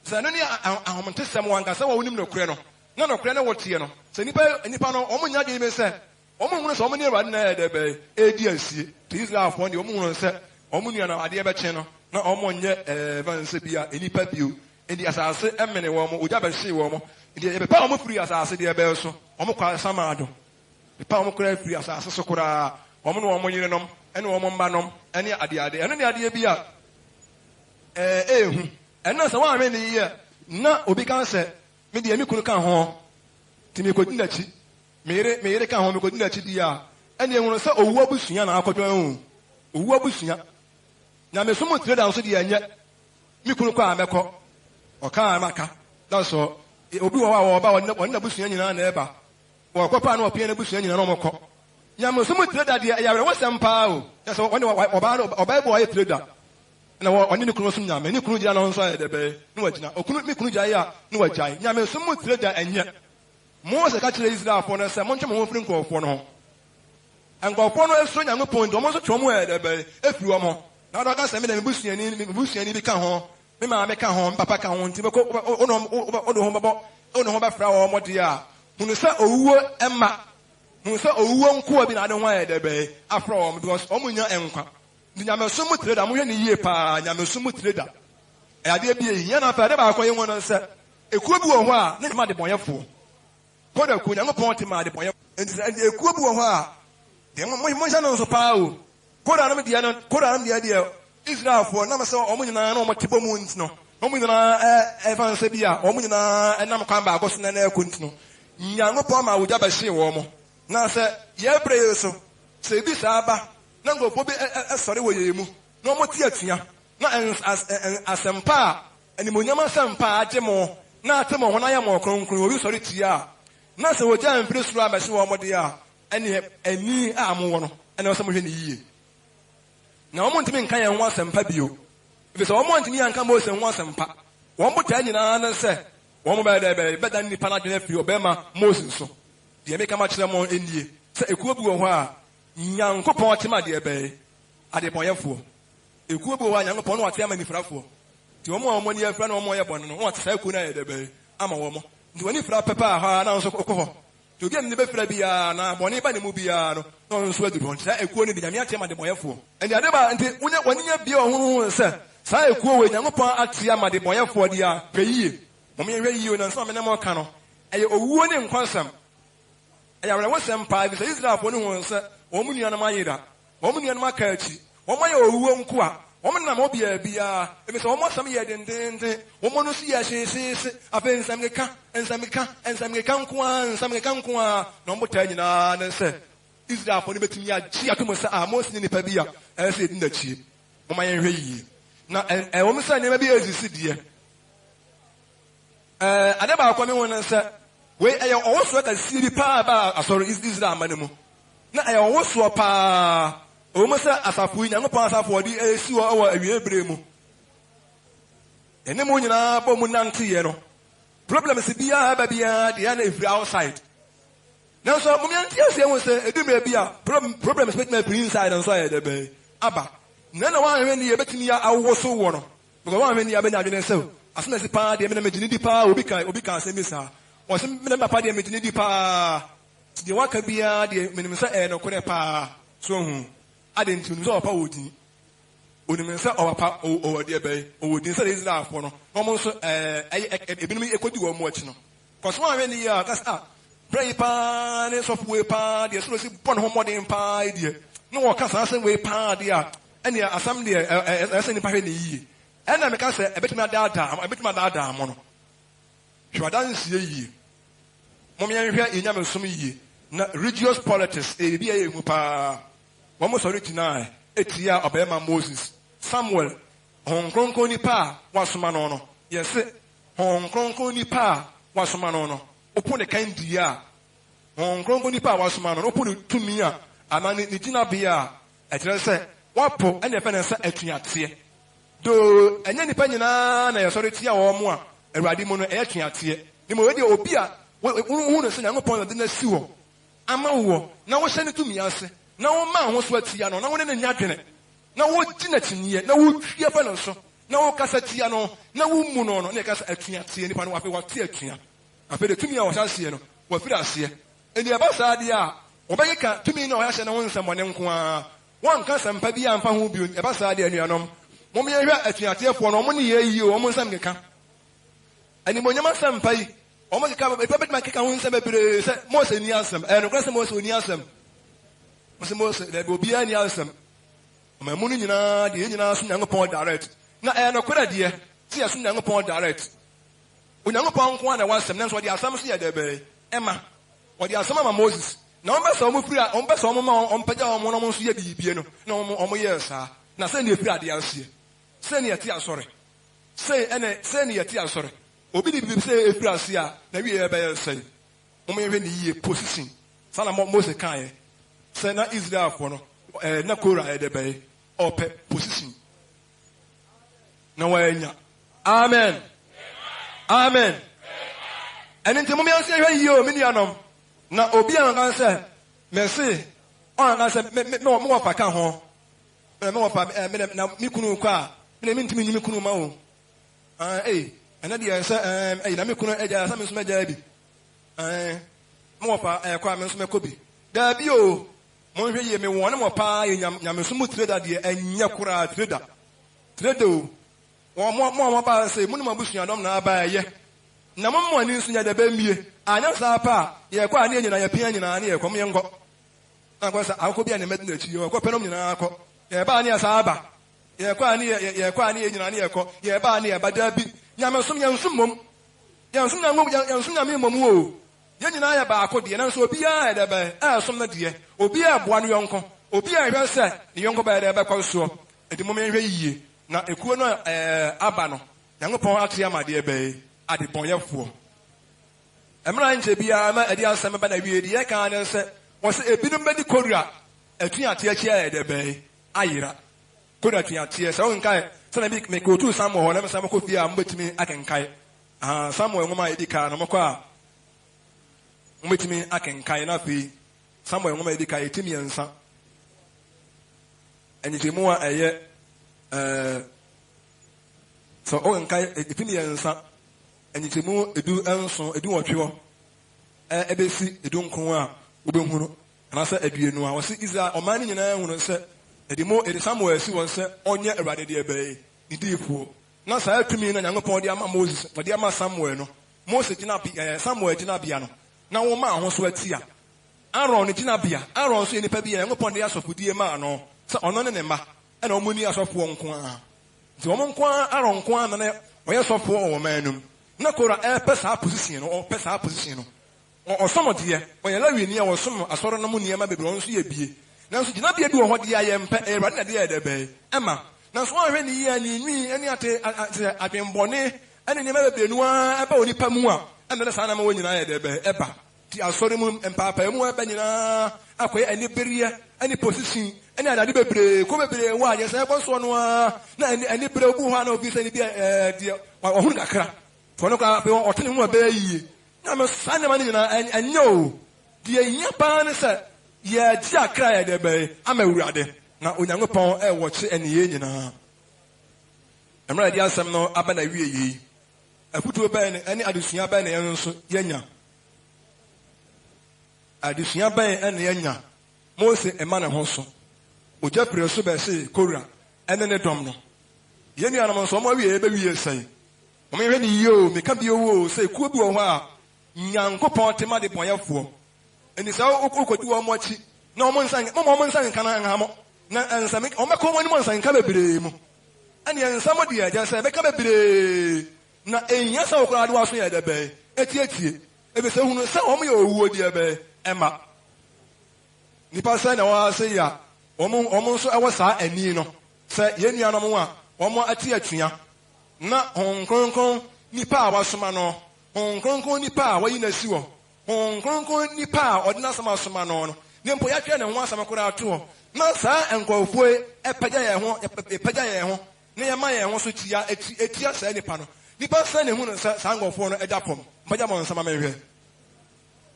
sa no ni ahontesem wanka sa wo nim no kure no na no kure na wotie no sa nipa no wo mo nya de me se omo hunu so omo ne Awurade na de be edi asie to Israelfo de omo hunu se omo nua na ade be kye no na omo nye vanse bia enipa bio edi asase emene wo mo oja be hye wo mo edi e be pa omo firi asase de be so omo kwa samado be pa omo kura firi asase so kura omo no omo yire nom ene omo mba nom ene ade ene ne ade bia ehu And that's one many year. Na obi kan say, me de mi kunu kan ho. Ti me kodin dachi. Me kan ho me kodin dachi dia. And ye won say owu abusua na akodwan hu. Owu abusua. Na me so mo tire da so de anya. Mi kunu kwa amekọ. Oka amaka. That's all. Obi wo ba won na busua nyina na eba. Wo kopa na opie na busua nyina na omokọ. Nya me so mo tire da de ya we wosem pa o. That's all. Won oba bo aye tire da. Na oni ne kunu so nya me ne kunu gya na ho so aye de be. Ne wagina. Okunu mi kunu gya ya ne wagya. Nya me so mo tire da anya. Moses ka kire Israel for na say mo ntwe mo firi nkofo no ho. Nkofo no eso Nyankopɔn do mo so twom aye de be. Efi wo mo. Na do ka say me na me busuani bi ka ho. Me ma me ka ho, papa ka ho nti be ko ono ho ba fra wo mo de a. Hunu say owuo emma. Hunu say owuo nko bi na de ho aye de be. Afra wo mo because o mo nya enkwa. Nyameso mu trader mo hwe ne yie pa nyameso mu trader e ade bi eyi na fa de ba akoye won no se ekuo bi wo ho a ne ma de bonyefo ko da ku Nyankopɔn te ma de bonyefo ekuo bi wo ho a de mo hya no so pa o ko da no dia no ko da no dia Israel fo na me se o mo nyina na o mo tebo mu ntino o mo nyina fa nse bi a o mo nyina enam kwan ba agoso na na akuntino Nyankopɔn ma wo ja ba hye wo mo na se ye pray so se bi sa ba na ngofo bi sɔre wɔ yɛmu na ɔmo te atua na asɛmpa animonyam asɛmpa agye mo na ate mo ho na yɛ mo kronkron obi sɔre tia na sɛ wɔgya mfiri soro abɛhye wɔ ɔmo de a ɛne ani a mo wɔ no ɛne ɔsɛ mo hwɛ ne yie na ɔmo ntumi nka yɛn ho asɛmpa bio efisɛ ɔmo ntumi anka Mose ho asɛmpa wɔn botaa nyinaa ne sɛ wɔn bɛda nipa no adwene afiri ɔbɛrima Mose so deɛ meka ma kyerɛ mo nie sɛ ekuo bi wɔ hɔ a Nyankopɔn te ma de ebe ade bɔyɛfo ekuo bi wɔ Nyankopɔn no ate ama nifrafo ti wɔn a wɔn ni afra na wɔn yɛ bɔne no wɔn ate saa ekuo na yɛ de ebe ama wɔn nti wɔn nifra pɛpɛ ha na nso kɔ hɔ ti obi a ne bɛfra bi ya na bɔne ba ne mu bi ya no na wɔn nso aduru hɔ saa ekuo no de Nyame ate ama de bɔyɛfo nti ade ba nti wɔn nya bi ɔho sɛ saa ekuo wɔ Nyankopɔn ate ama de bɔyɛfo de a pɛ yie wɔn yɛ hwɛ yie na nso amena mo ka no ɛyɛ owuo ne nkwansam ɛyɛ awɛrɛ wɔsɛm paa bi sɛ Israelfo ne ho sɛ wɔn nuanom ayera wɔn nuanom aka akyi wɔn ayɛ owuo nko a wɔn nam obi bia ebi sɛ wɔn asɛm yɛ dendenden wɔn no so yɛ hyehyehye afei nsamika nko a na wɔn botaa nyinaa ne sɛ Israelfo no betumi agye ato mu sɛ a Mose ne nipa bi a ɛyɛ sɛ edi n'akyi wɔn ayɛ nhwɛ yie na wɔn sɛ nneɛma bi esisi deɛ ade baako mi wɔn ne sɛ wei ɛyɛ ɔwɔsoɔ kɛseɛ bi paa ba asɔre Israel ama ne mu na ɛyɛ ɔwɔsoɔ paa ɔwɔ sɛ asafo yi Nyankopɔn asafo ɔde esi wɔ ɛwɔ awie bere mu ɛne mu nyinaa bɔ mu nante yɛ no problems biara ba biara deɛ na efiri outside nanso mo yɛn ti ase ɛwɔ sɛ edumire bi a problems betumi efiri inside nso ayɛ dɛ bɛɛ aba na wɔn ahwɛ ni yɛ betumi awɔ so wɔ no because wɔn ahwɛ ni yɛ abɛnya adwene sɛ asomasi paa deɛ mena megyini di paa obi ka asɛm bi saa wɔsɛ mena papa deɛ megyini di paa deɛ waka biara deɛ menim sɛ ɛyɛ nokorɛ paa so hu ade nti onim sɛ ɔpa wɔ din onim sɛ ɔwapa ɔwɔ deɛ bɛyɛ ɔwɔ din sɛ Israelfoɔ no wɔn nso ebinom ekɔdi wɔn mu akyi no kɔsɔn ahwɛ ni yɛ a kasa brɛ yi paa ne sɔfo wei paa deɛ soro si bɔ ne ho mmɔden paa deɛ ne wɔka saa asɛm wei paa deɛ a ɛnea asɛm deɛ ɛsɛ nipa hwɛ ne yie ɛna meka sɛ ɛbɛtumi adaadaa mo no hwɛ adanseɛ yie mo yɛnhwɛ yɛnyame som yie na religious politics ebi ɛyɛ mu paa wɔn mo sɔre gyina etia ɔbɛrima Moses Samuel Honhom Kronkron nipa a wasoma no yɛsɛ Honhom Kronkron nipa a wasoma no opo ne kan die a Honhom Kronkron nipa a wasoma no opo ne tumi a ama ne gyinabea a ɛkyerɛ sɛ wapo ɛna ɛfɛ ne nsa atuateɛ do ɛnyɛ nipa nyinaa na yɛsɔre tia wɔn mo a Awurade mu no ɛyɛ atuateɛ ne mo wedi obi a wo no sɛ Nyankopɔn de na si wɔ ama wo na wo hyɛ ne tumi ase na wo ma ho so atia no na wo ne nya dwene na wo gyi na kyiniye na wo twie fa no so na wo kasa tia no na wo mu no ne kasa atuateɛ nipa no afei wo te atua afei de tumi a wo hyɛ ase no wo firi ase eni aba saa de a wɔbɛyɛ ka tumi na wo hyɛ na wo nsɛmɔne nko a wɔn ka sɛmpa bi amfa ho bio aba saa de anuanom mo me yɛhwɛ atuateɛfoɔ no mo ne yɛ yie o mo nsɛm keka ani mo nyama sɛmpa yi ɔmo keka epa bɛtuma keka ho nsɛm bebree sɛ Mose ni asɛm no kora sɛ Mose oni asɛm Mose dɛbi obiara ni asɛm ɔmo mu no nyinaa deɛ nyinaa so Nyankopɔn direct na no kora deɛ See as soon as direct. When you go one and one sem, that's what the assumption is there. Emma, what the assumption of Moses. No, but some free on best on Paja Monomos Yebiano, no years, sir. Now send you free at the answer. Send your tear, sorry. Send your tear, sorry. Obi say if you are here, maybe I say. Even the position. Sana Moses Kai. Send not Israel for no. Nakura at the bay or position. No way. Amen. Amen. And in the moment I say, you, Minianum. Now, Obian answer, Merci. I said, no more for Cajon. No for Mikunu Qua. Name to me, Mikunu Mao. And then I said, Namikuna Edja, some is my baby. More for acquirements, Macobi. There be you. Monje me one more pie, Yamasumu trader, and Yakura trader. Tredo. Or more about say, Munabushi, I don't know by ye. Namamo news near the Bemie. I know Sapa, ye quite near your opinion, and I come young. I was I could be an amendment to your copenum in Arco. Ye Bania Saba. Ye quite near in Aniaco. Ye Bania, but there be Yamasum Yansumum. Yansum Yanaya Bako, and also be I the some dear, or be a one uncle, or be I said, the younger by the back also. At the moment, ye, not a corner Abano. Young upon Atia, my dear bay, at the point of four. I'm not to be a dear summer, but I read the Ekan and said, was a bit of medical Korea, a Tia chair at the bay, Ira. Korea Tia, so in Kai, so I make go to somewhere, whenever some could be with me, I can Kai. Somewhere my Edika, no more. With me, I can kind of be somewhere on my decay Timian son. And if you more a year, so all in Kai Timian son, and if you more a do answer, a do what you are, a basic, a don't come out, Ubunguno, and I said, a do I was is that or mining and I want to say, a more it is somewhere she was said, on yet a radical bay, indeed poor. Now, say to me, and I'm upon the Amma Moses, but the Amma somewhere, no. Moses did not be somewhere, did not be. Na wo ma ho so atia Aaron ni bia Aaron so ni pa bia ngopon de asofodie ma no se ono ne ma e na omuni asofo nko a nti omo nko Aaron nko a na oye sofo o manum na kora e pesa position no o pesa position no o somo de oye la wi ni e wo somo asoro no mu niema bebre on so ye bie na so gina bia bi wo ho de aye mpa e ra na de e de be e ma na so ahwe ni ye ni nwi eni ate adwenbone eni niema bebre nu a e ba oni pa mu a and the son of winning I had ever. The Asorium and Papa Benina, Aqua, any barrier, any position, any other libre, come why, yes, I was one, any Buhano of this, any dear, or Hunaka, Fonoka, or Tinua Bay. I'm a son of Manina, and no, dear Yapan said, yeah, Jack cried a bay, I'm a rudder. Now, when I'm upon a watch any yen. I'm ready, yes, I'm no Abana. I put to a band any additional band and Yenya. Additional band and Yenya. Mose a man of Hosso. Would Jeffrey Suba say, Cora, and then a domino. Yenya among some way, every year say. I mean, you may come to your say, Kubu or Yang Copon de Poyafo. And it's all could do a much. No one sang, no one sang Canahamo. And some make almost one sang Calabrim. And then somebody just said, Become a na enyasa okra de waso ye de be etietie ebe se hunu se omo ye owuo de be ema nipa se na wa se ya omo so ewo sa ani no se ye nuanom a omo ati atua na honkonkon nipa a wasoma no honkonkon nipa a wayi na si wo honkonkon nipa a odina sama soma no no nempo ya twa ne ho asama kora ato na sa enkofo epagya ye ho ne ye ma ye ho so tia etia sa nipa no nipa send who sangofo no edapom maja mo nsama mehwe.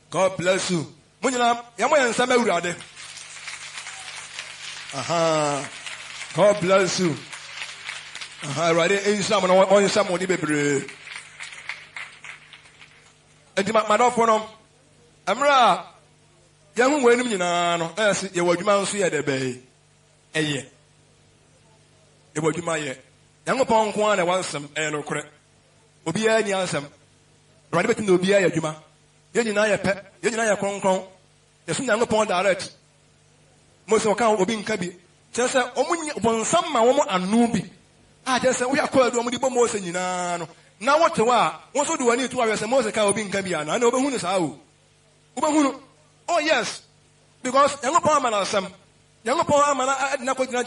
God bless you. Munyina yamo nsama urade. God bless you. Right insama no on nsama oni bebre. Enti madofo no amra yahu wenum nyina no ese ye wadwuma nso ye de be eye. Ye wadwuma ye. Yango pon ko na wansam no kore. Obiya ni ansam rade betin obiya ya dwuma ye nyina ya pe ye nyina ya kronkron ye so nyango pon direct mo se o kan obi nka bi che se omunye bonsam ma wo mo anu bi just say we are called on the Mose in Nano. Now what to what? What's do I need to have Mose can be in Cabiana? I know who is how. Oh, yes. Because young Palmer and some young Palmer at Nakotina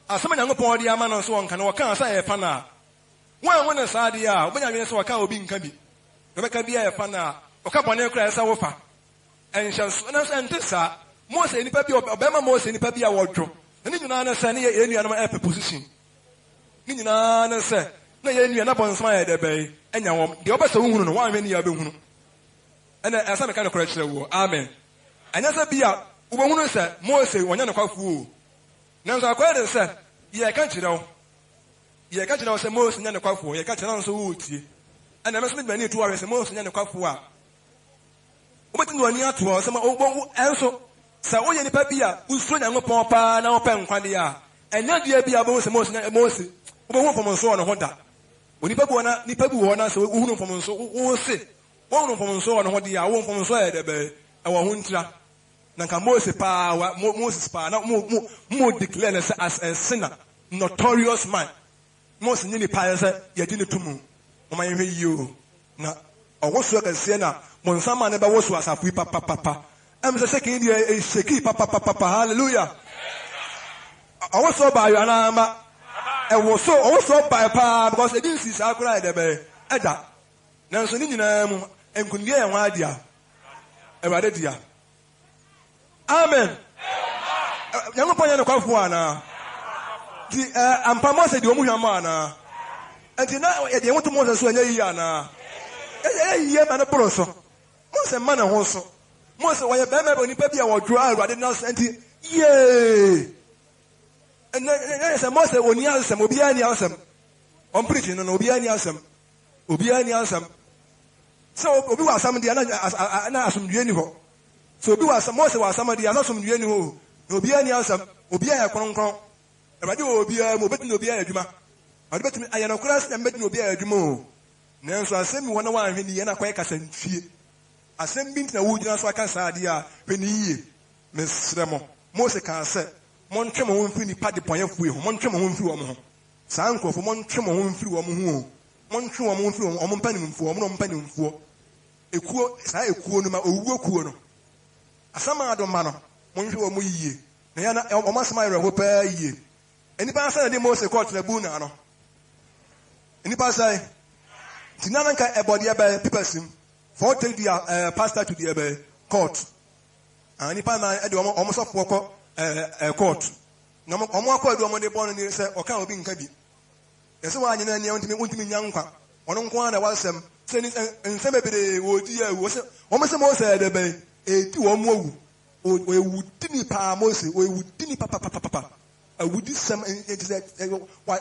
as some young Paul the Aman and so on can work say a pana. When I saw the when I saw a cow being Cabi. Rebecca be a pana, or Capone cries over. And shall and this, Mose in the papi of Obama Mose in the papi wardrobe. And you know, any other position. Nina said, no, you're not on smile the bay, and the opposite woman, one many of them. And as some kind of correction, amen. And as a beer, woman said, Mose, when you're not fool. Now, I quite said, yeah, can't you know? Yeah, can't you know, say Mose and you're not fool, you can't answer woody. And I must meet many 2 hours, Mose and you're not fool. What do you want to us? Some also, so when you're the papia, who's trying to papa, now pen quandia, and not the idea about Mose. Who from so on Honda. When you Nipabuana, so who from so who say, one from so on what the hour from so at the bay, our Huntra. Nanka Moses pa, Moses pa, not more declared as a sinner, notorious man. Most nearly pious, yet in the tomb. My you. Now, I was work as Siena, when someone never was a papa. I'm the second year a shaky papa, hallelujah. I was so by your number. I was so also by a power because it is our cry the bay. Edda. Now, so Ninam and Kundia and Wadia. Eradia. Amen. Young Panya no Kafuana. I'm Pamasa de Omuyamana. And now they want to Moses when Yana. Yeah, man, a broso. Most a man also. Most of your baby when you pay your drive, I did not send it. Yay. And there's a most of when you have some Obiani awesome. I'm preaching on Obiani awesome. Obiani awesome. So, Obi was some of the other some Uniho. So, Obi was some most of some of the other some Uniho. Obiani awesome. Obia Kron. And I do Obia, Mobetin Obia Juma. I bet me I am a class and bet Obia Jumo. Now, so I send me 1 hour in the Yana Quakers and fear. I send me to the wood, so I can say, dear, Penny, Miss Remo. Most can say. Montremo won't free party point of wheel, Montremo won't free a Sanko for Montremo won't free a moon. Montremo won't free a monpenny for a penny for a quo, a quo, a quo. A summer I don't manner, Montremo Muye. Nayana, almost my repair ye. Any passer the most according to the Bunano. Any passer Tinanka a body by Pipersim, for take the pastor to the court. And if I almost of walk. Court. No more do Monday born and say, or can't be in Kabi. That's why you know, ultimate young one. On one was some, and some of the would was almost more said, a 2 or more. We would didn't pa Moses, we would didn't papa. I would do some why.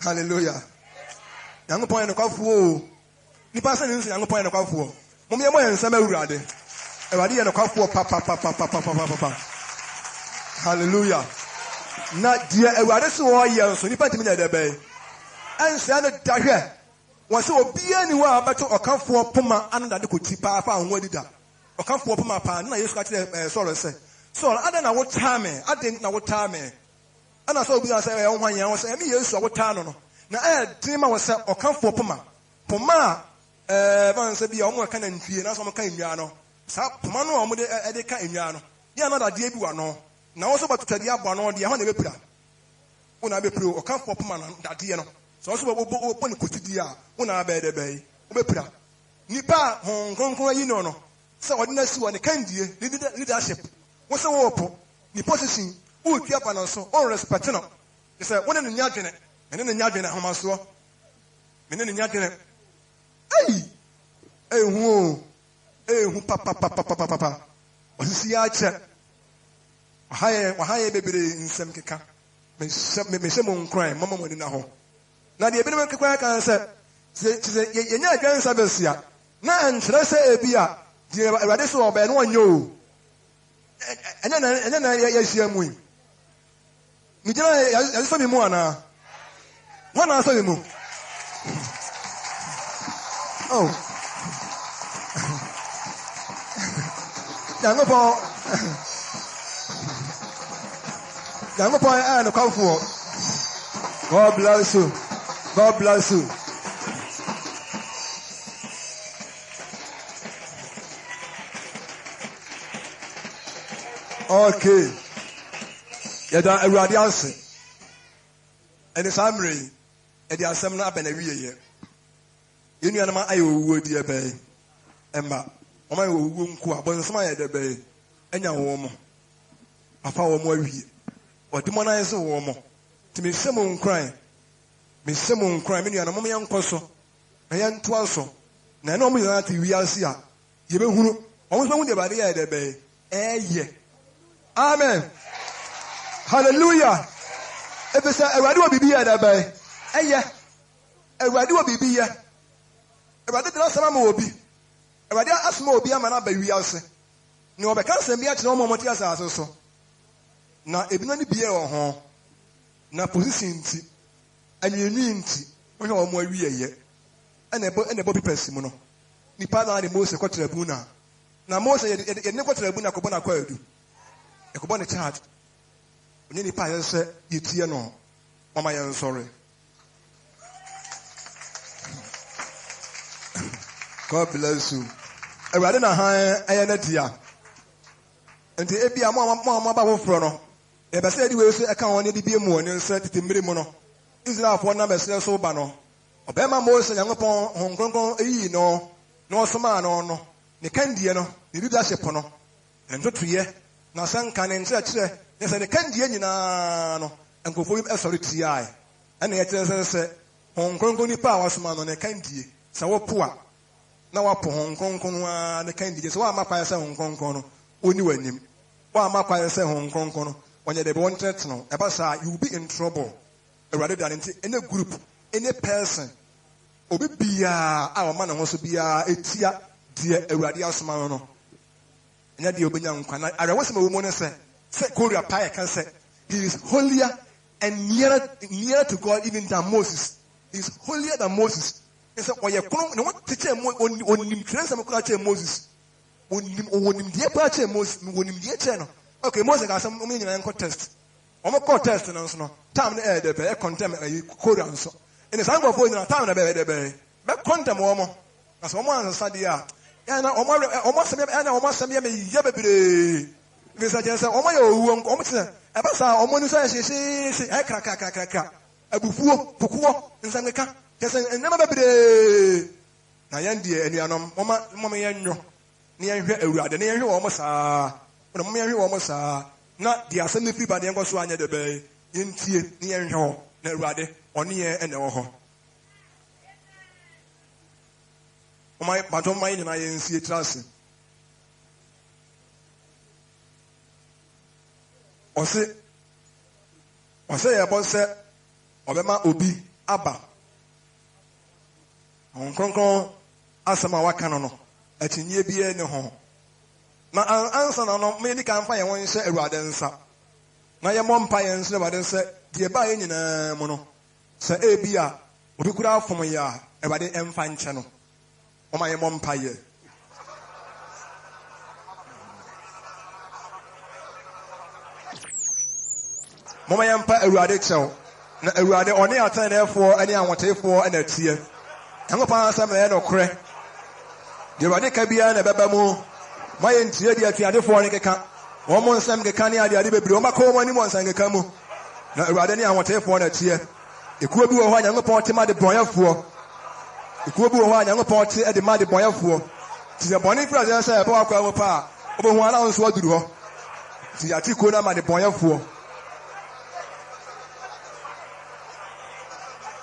Hallelujah. Young point of coffee. The person is young point of coffee. Mommy and some rade. Hallelujah. Not dear, I was so young, so you put me at the bay. And said that was so be anywhere but to account for Puma under the Kutipa found what did that. Account for Puma pan, I used to sorrow say. So I don't know what time, I didn't know what time. And I saw we are saying, 1 year, I was saying, years or what time. Now I dream I was account for Puma. Puma, Van said, be almost kind of fear, that's what kind of Pumano, they can't yano. You are not a dear one. Now also about to tell you about no, the 100 people. When I be pro, or come for Pumano, that dear. So also open Kutidia, when I bear the bay, Opera. Nipa, Hong Kong, you know. So I didn't see one candy, leadership. What's a war? The position, who kept an also, or respectino. They said, one in the Yajin, and then the Yajin at Homaso. And then the Yajin. Hey, who? Who papa. What is the archer? Why, baby, in some kika. Me some crime, Mamma in the home. Now the ability to answer. You're not going to service here. Now, and should I say a beer? Dear Radiso or Ben one you. And then I see him win. You know, I saw me more now. One answer you move. Oh. God bless you. God bless you. Okay. Yada Awurade ase. And the summary, and the assembly up and a year. You know, I will be a bay. Emma, or my womb, but some at the bay, and your woman. I found more. Or demonize a woman. To me, someone crying. Miss Simon crying, and a young person. A young twasso. Now, no more than we are here. You know who almost know the body at the bay. Yeah. Amen. Hallelujah. If it's a radio be at the bay. Yeah. A radio be here. A radio last time will be. A radio as more be a man up by we are saying. No, I can't send me at no moment as also. Now, if none be or home, now position and you need when you are more year. And a Bobby Persimono. Nipana the most a tribuna. Now, most a never tribuna Cobana Quadu. A Cobana chart. When any pie said, you tear no. Mama, I am sorry. God bless you. I rather not hire Ayanetia. And the APA Mamma Frono. If I said you will say, I can't only be more and said to Mirimono. Israel for number says so bano. Obama Mose and Yangapon, Hong Kong, no Samano, no. The Candiano, the leadership pono. And 2 years. Now, some can in church, yes, and the Candiano, and go for him as a TI. And the said, Hong Kong powers man on a candy, so poor. Now, up Hong Kong, the candy, so I'm a fire Hong Kong, only when him. Why am I fire Hong Kong, when you're the one no, about you'll be in trouble. Rather than in a group, any person, Obi our man also be a tia, dear, a radius man. And yet, the Obian can I was a woman say, Korea Pie can say, he is holier and nearer to God even than Moses. He is holier than Moses. He said, well, you can't want to tell on him, transfer Moses. On him, dear Pache Moses, on him, dear channel. Okay, Moses has some meaning and contest. I'm a contest and also time the air, the bear contempt a Korean so. In the same way, in a town, the bear, but contempt woman. As someone said, yeah. And almost some yabby. Mr. Jensen, oh my own, almost a bassa, almost says, I crack, a buffo, Puku, and Sanka, and never be. Nayandi, and Yanum, Mamma Yanyo, near here, near you almost are, but a mere almost are. Not the assembly people, the Anglo Swan at the bay, in Tia, near her, Nerade, or near and over. My but on mine and I didn't see a trust. Or say about say, Obama Obi, Abba. Hong Kong, Asama Wakano, at in ye be any home. Now, answer no, many can find one say a rather answer. Now, your mom pie and say, what say, dear buying in a mono. Say, Abia, we could have from a yard, about the M fine channel. Or my mom pie. Mama Yampa, a radical. A rather only a time therefore, any I want to for and a tear. I'm upon some head or crack. The radical be an a babamu. My entire the for Nika. One more Sam Gacania, the Adiba Broma, call one once and Gacamu. Now, rather than I want to for a tear. It could be a while younger party, the boy for. It could be a while younger party at the muddy boy for. Tis a bonny brother, say a power pa. Over 1 ounce what do you? Tis a Tikuna, the boy for.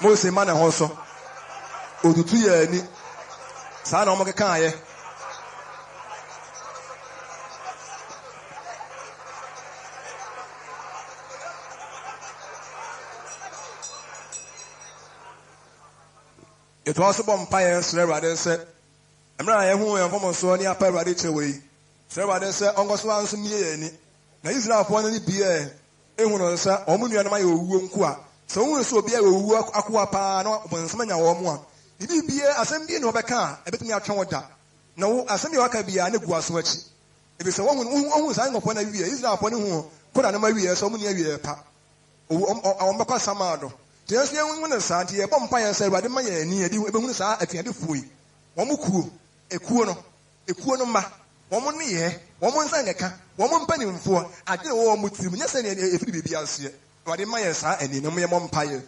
Most a man also. O do 2 years. San Omaka. It was a vampire, Sarah said. I'm not a woman from Sonia Paradise away. Sarah said, Uncle Swans me. Now, he's not one any beer. Everyone said, Omunia and my own qua. So, we so be a work aqua pano when some are one. If you be a assembly in Obaka, a bit me a chonda. No, assembly can be a neguas watch. If it's a woman who was angry upon a year, he's not upon whom koda no ma wie so mo ne wie pa o mbekwa samado te yesu yen wona sa te ye bom pa yen sa Awurade ma ye ani edi ebehunu sa atuade fuyi wo mo kuo ekuo no ma wo mo ne ye wo mo nsa ngeka wo mo mpanimfo ade wo mo tirim nya se ne efiri bebi ase Awurade ma ye sa ani no mo ye mo mpa ye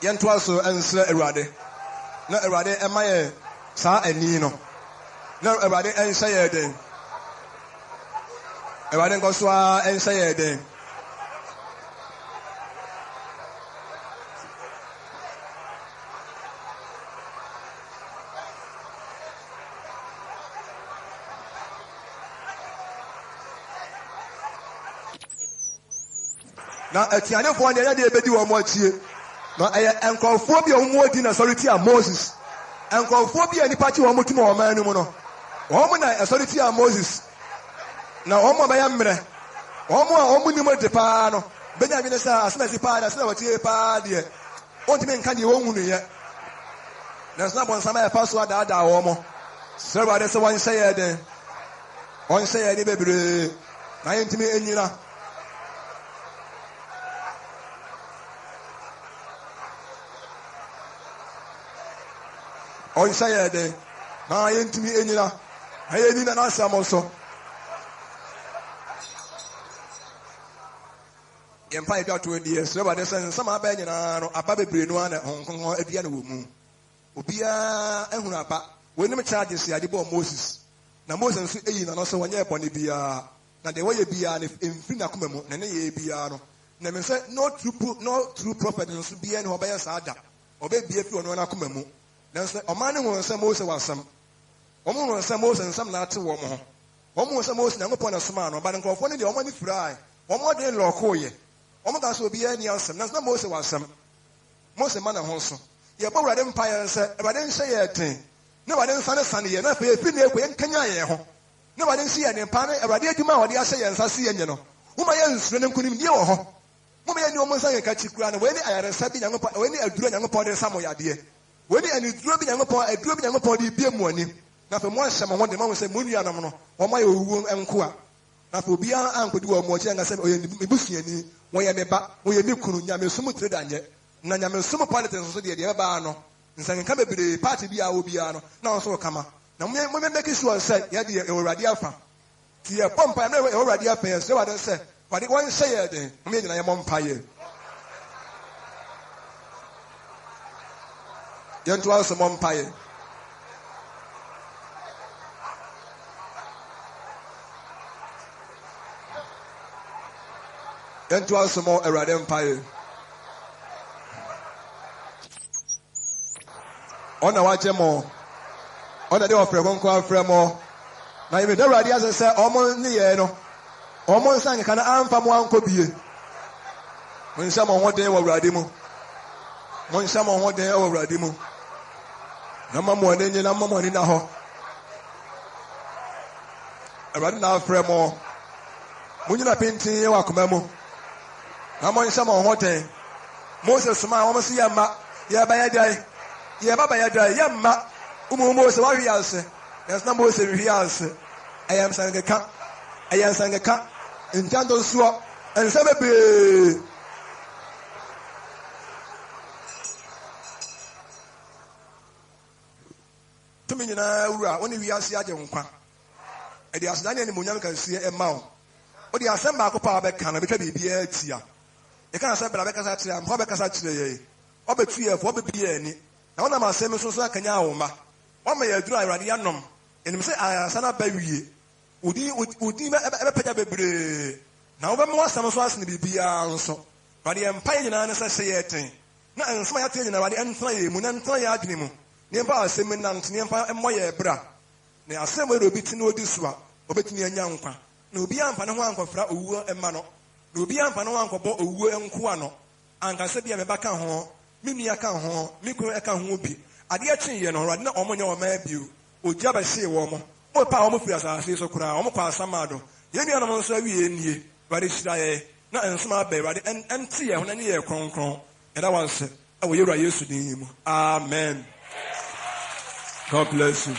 yen to aso ensra Awurade na Awurade e ma ye sa ani no na Awurade ensa ye den Awurade ngoso a ensa ye den na atianefo ne ya de ebedi wo mo atie na enkrofo bi o mo odi na authority a Moses enkrofo bi ani pachi wo mo tuma o man mu no wo mo na authority a Moses na wo mo ba ya mre wo mo a wo mo ni mo de pa no benya bi ne sa asna si pa da asna watie pa de on ti men kan de wo hunu ye na asna bon sama ya paso ada wo mo se ba de se won say den on say ni bebre na yentimi enyina on say de na yentimi enyina ayeni na asam so yempa edwa to die so ba de sen sama ba nyina no aba bebre no ana honkon adua na wo mu obia ehunu aba wonim charges ya de bo Moses na Moses nso eyi na no so wonye ebone bia na de woye bia na emfiri na koma mu na ne ye bia no na me say no true prophet nso bia ne oba ya saada oba bia fi ono na koma mu na so o man ne won say Moses wasam o mo won say Moses nsam na ate wo mo ho o mo say Moses na ngopon na soma no ba ne nkofo ne de o ma ni firai o mo de lokoye o mo ga so bia ni asem na Moses wasam Moses ma na ho so ye ba Awurade mpa ye nse Awurade nse ye ten na Awurade nsa ne sane ye na fa efi na ekwe nkanya ye ho na Awurade nsi ye ne mpa na Awurade adwuma a wode ahye ye nsa se ye nye no wo ma ye nsuro ne nkunim die wo ho mo ma ye ni o mo nsa ye ka chikura na we ni ayaresa bi nyangopa we ni aduro nyangopa de samo yade we ni aniduro bi nyangopa aduro bi nyangopa de bie mu ani na fa mo ahyɛ mo ho de mo se mo nua nam no wo ma ye owuo enko a na fa obi an ankodi wo mo chi nga se oye mebusuani wo ye meba wo ye me kunu nya me sumu trade anye na nya me sumu politics so de ba no nsanka bebre party bi a obi a no na so kama na mo make sure say ye de Awurade afa ti ye pompa na Awurade afa ye so wa de say wade won say ye den mo me nyina ye mo mpa ye ye nto aso mo mpa ye Ento asmo Awurade mpaye. Ona wache mo. Ona de ofre konko afre mo. Na yebe Awurade asese omo ne ye no. Omo nsan ka na amfa mo anko bie. Mo nsa mo hoden wo Awurade mu. Mo nsa mo hoden wo Awurade mu. Na mamo ne nyi na mamo ni na ho. Awurade na afre mo. Mo nyina penti ye wa koma mu. Amon sama hoten Moses ma wo se yamma ya ba ya dai ya baba ya dai yamma Moses wa wi ase yes na Moses wi ase ayam sangeka entando suo ense bebe tumi nyina wura woni wi ase age nkwa e di asdane ni munyam kan sie e ma o di asem ba ko pa be kan be twa bibia atia e kan say bra be kasa tire am ho be kasa tire ye o be tuye fo be bia ani na wona ma asem so akanya wo ma o ma ya duru Awurade yanom enim say asa na ba wie odi be pega bebre na wo be mo asem so asne bibia nso Awurade empa nyina ne say ye ten na ensoma ya ten nyina Awurade entna ye mu na entna ya adwene mu ne empa asem na ntne empa emmo ye bra ne asem we obi ti na odi so a obetini anya nkwa na obi amfa ne ho ankofra owuo emma no na obi amfa ne ho ankobɔ owuo enko ano ankasa bia me baka ho minua ka ho mikro eka ho bi ade atwe ye no Awurade na omo nya o ma bio ogya ba hye wo mo o pa omo firi asase so kura omo kwa asamado ye nua no nso awie nie Awurade hyira ye na ensoma ba Awurade ente ye ho na ne ye kronkron era wanse awo Yewura Yesu din mu amen. God bless you.